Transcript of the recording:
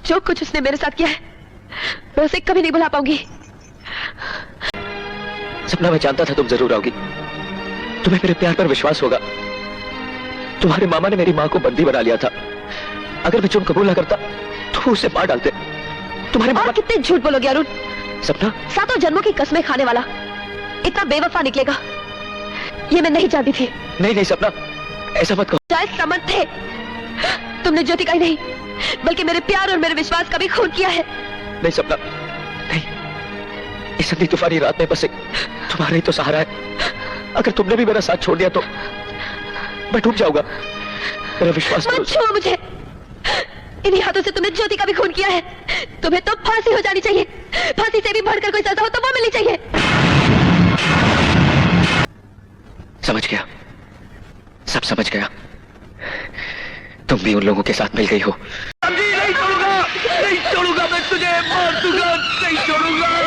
जो कुछ उसने मेरे साथ किया है मैं उसे कभी नहीं भुला पाऊंगी। सपना, मैं जानता था तुम जरूर आओगी। तुम्हें मेरे प्यार पर विश्वास होगा। तुम्हारे मामा ने मेरी मां को बंदी बना लिया था। अगर मैं जुर्म कबूल ना करता तो वो उसे मार डालते। तुम्हारे मामा कितने झूठ बोलोगे अरुण। सपना, 7 जन्मों की कसमें खाने वाला इतना बेवफा निकलेगा ये मैं नहीं जानती थी। नहीं नहीं सपना, ऐसा मत कहो। शायद समझ थे तुमने ज्योति का ही नहीं बल्कि मेरे प्यार और मेरे विश्वास का भी खून किया है। नहीं सपना, नहीं। इस अंधी तूफानी रात में बस एक तुम्हारा ही तो सहारा है। अगर तुमने भी मेरा साथ छोड़ दिया तो मैं डूब जाऊंगा। मेरा विश्वास मत छुओ मुझे। इन्हीं हाथों से तुमने ज्योति का भी खून किया है। तुम्हें तो फांसी हो जानी चाहिए। फांसी से भी बढ़कर कोई सजा हो तो वो मिलनी चाहिए। समझ गया, सब समझ गया। तुम भी उन लोगों के साथ मिल गई हो। नहीं छोड़ूंगा, नहीं छोड़ूंगा, मैं तुझे मार दूंगा, नहीं छोड़ूंगा।